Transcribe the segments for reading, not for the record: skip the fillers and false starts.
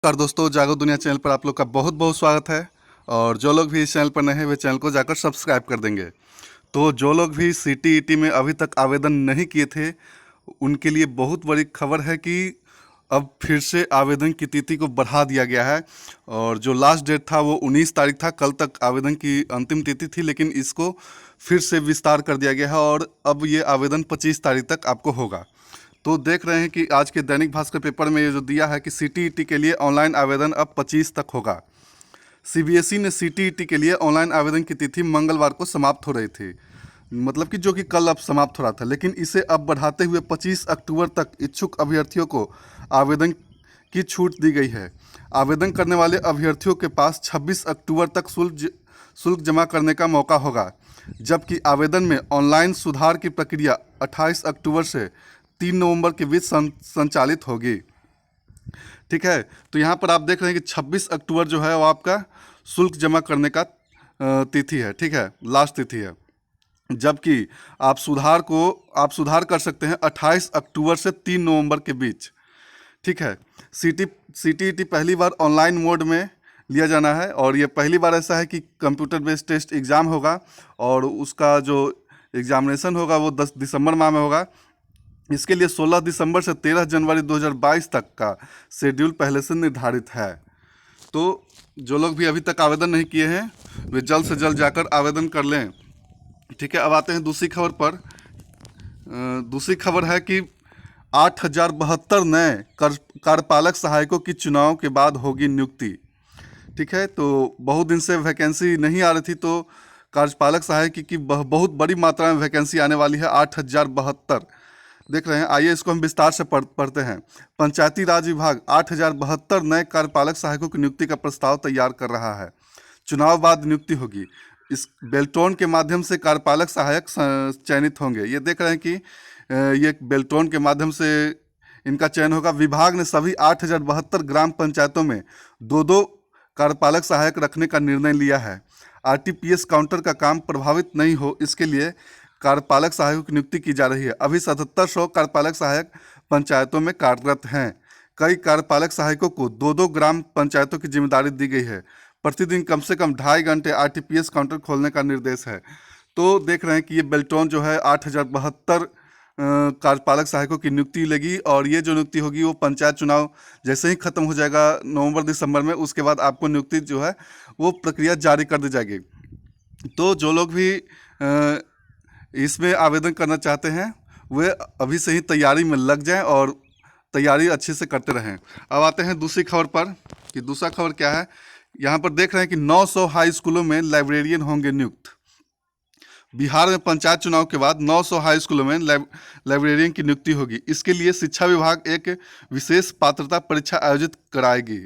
नमस्कार दोस्तों, जागो दुनिया चैनल पर आप लोग का बहुत बहुत स्वागत है। और जो लोग भी इस चैनल पर नए हैं वे चैनल को जाकर सब्सक्राइब कर देंगे। तो जो लोग भी सीटीईटी में अभी तक आवेदन नहीं किए थे उनके लिए बहुत बड़ी खबर है कि अब फिर से आवेदन की तिथि को बढ़ा दिया गया है। और जो लास्ट डेट था वो 19 तारीख था, कल तक आवेदन की अंतिम तिथि थी, लेकिन इसको फिर से विस्तार कर दिया गया है और अब ये आवेदन 25 तारीख तक आपको होगा। तो देख रहे हैं कि आज के दैनिक भास्कर पेपर में ये जो दिया है कि सीटीईटी के लिए ऑनलाइन आवेदन अब 25 तक होगा। सीबीएसई ने सीटीईटी के लिए ऑनलाइन आवेदन की तिथि मंगलवार को समाप्त हो रही थी, मतलब कि जो कि कल अब समाप्त हो रहा था, लेकिन इसे अब बढ़ाते हुए 25 अक्टूबर तक इच्छुक अभ्यर्थियों को आवेदन की छूट दी गई है। आवेदन करने वाले अभ्यर्थियों के पास 26 अक्टूबर तक शुल्क जमा करने का मौका होगा, जबकि आवेदन में ऑनलाइन सुधार की प्रक्रिया 28 अक्टूबर से 3 नवंबर के बीच संचालित होगी। ठीक है, तो यहाँ पर आप देख रहे हैं कि 26 अक्टूबर जो है वो आपका शुल्क जमा करने का तिथि है। ठीक है, लास्ट तिथि है, जबकि आप सुधार कर सकते हैं 28 अक्टूबर से 3 नवंबर के बीच। ठीक है, सीटीईटी पहली बार ऑनलाइन मोड में लिया जाना है और ये पहली बार ऐसा है कि कंप्यूटर बेस्ड टेस्ट एग्ज़ाम होगा और उसका जो एग्जामिनेशन होगा वो 10 दिसंबर माह में होगा। इसके लिए 16 दिसंबर से 13 जनवरी 2022 तक का शेड्यूल पहले से निर्धारित है। तो जो लोग भी अभी तक आवेदन नहीं किए हैं वे जल्द से जल्द जाकर आवेदन कर लें। ठीक है, अब आते हैं दूसरी खबर पर। दूसरी खबर है कि 8,072 नए कार्यपालक सहायकों की चुनाव के बाद होगी नियुक्ति। ठीक है, तो बहुत दिन से वैकेंसी नहीं आ रही थी, तो कार्यपालक सहायक की बहुत बड़ी मात्रा में वैकेंसी आने वाली है। 8,072 देख रहे हैं, आइए इसको हम विस्तार से पढ़ते हैं। पंचायती राज विभाग 8,072 नए कार्यपालक सहायकों की नियुक्ति का प्रस्ताव तैयार कर रहा है। चुनाव बाद नियुक्ति होगी। इस बेल्टोन के माध्यम से कार्यपालक सहायक चयनित होंगे। ये देख रहे हैं कि ये बेल्टोन के माध्यम से इनका चयन होगा। विभाग ने सभी 8,072 ग्राम पंचायतों में 2-2 कार्यपालक सहायक रखने का निर्णय लिया है। आरटीपीएस काउंटर का काम प्रभावित नहीं हो, इसके लिए कार्यपालक सहायकों की नियुक्ति की जा रही है। अभी 7700 कार्यपालक सहायक पंचायतों में कार्यरत हैं। कई कार्यपालक सहायकों को 2-2 ग्राम पंचायतों की जिम्मेदारी दी गई है। प्रतिदिन कम से कम 2.5 घंटे आरटीपीएस काउंटर खोलने का निर्देश है। तो देख रहे हैं कि ये बेल्टोन जो है 8,072 कार्यपालक सहायकों की नियुक्ति लेगी और ये जो नियुक्ति होगी वो पंचायत चुनाव जैसे ही खत्म हो जाएगा नवंबर दिसंबर में, उसके बाद आपको नियुक्ति जो है वो प्रक्रिया जारी कर दी जाएगी। तो जो लोग भी इसमें आवेदन करना चाहते हैं वे अभी से ही तैयारी में लग जाएं और तैयारी अच्छे से करते रहें। अब आते हैं दूसरी खबर पर कि दूसरा खबर क्या है। यहाँ पर देख रहे हैं कि 900 हाई स्कूलों में लाइब्रेरियन होंगे नियुक्त। बिहार में पंचायत चुनाव के बाद 900 हाई स्कूलों में लाइब्रेरियन की नियुक्ति होगी। इसके लिए शिक्षा विभाग एक विशेष पात्रता परीक्षा आयोजित कराएगी।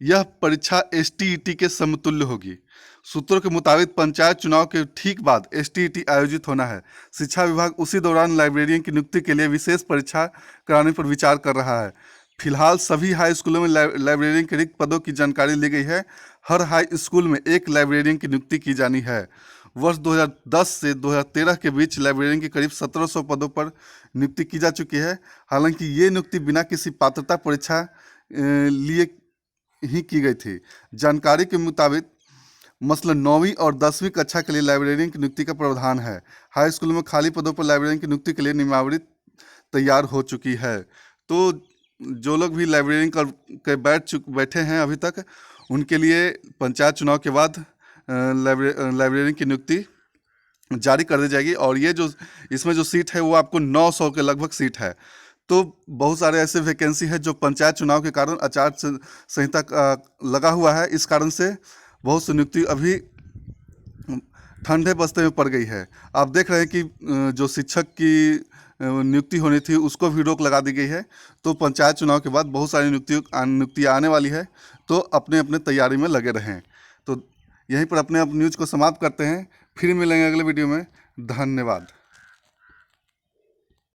यह परीक्षा एसटीईटी के समतुल्य होगी। सूत्रों के मुताबिक पंचायत चुनाव के ठीक बाद एसटीईटी आयोजित होना है। शिक्षा विभाग उसी दौरान लाइब्रेरियन की नियुक्ति के लिए विशेष परीक्षा कराने पर विचार कर रहा है। फिलहाल सभी हाई स्कूलों में लाइब्रेरियन के रिक्त पदों की जानकारी ली गई है। हर हाई स्कूल में एक लाइब्रेरियन की नियुक्ति की जानी है। वर्ष 2010 से 2013 के बीच लाइब्रेरियन के करीब 1700 पदों पर नियुक्ति की जा चुकी है। हालांकि ये नियुक्ति बिना किसी पात्रता परीक्षा लिए ही की गई थी। जानकारी के मुताबिक मसलन 9वीं और 10वीं कक्षा के लिए लाइब्रेरियन की नियुक्ति का प्रावधान है। हाई स्कूल में खाली पदों पर लाइब्रेरियन की नियुक्ति के लिए नियमावली तैयार हो चुकी है। तो जो लोग भी लाइब्रेरियन के बैठे हैं अभी तक, उनके लिए पंचायत चुनाव के बाद लाइब्रेरियन की नियुक्ति जारी कर दी जाएगी। और ये जो इसमें जो सीट है वो आपको 900 के लगभग सीट है। तो बहुत सारे ऐसे वैकेंसी है जो पंचायत चुनाव के कारण आचार संहिता लगा हुआ है, इस कारण से बहुत सी नियुक्ति अभी ठंडे बस्ते में पड़ गई है। आप देख रहे हैं कि जो शिक्षक की नियुक्ति होनी थी उसको भी रोक लगा दी गई है। तो पंचायत चुनाव के बाद बहुत सारी नियुक्तियाँ आने वाली है, तो अपने अपने तैयारी में लगे रहें। तो यहीं पर अपने न्यूज़ को समाप्त करते हैं, फिर मिलेंगे अगले वीडियो में। धन्यवाद।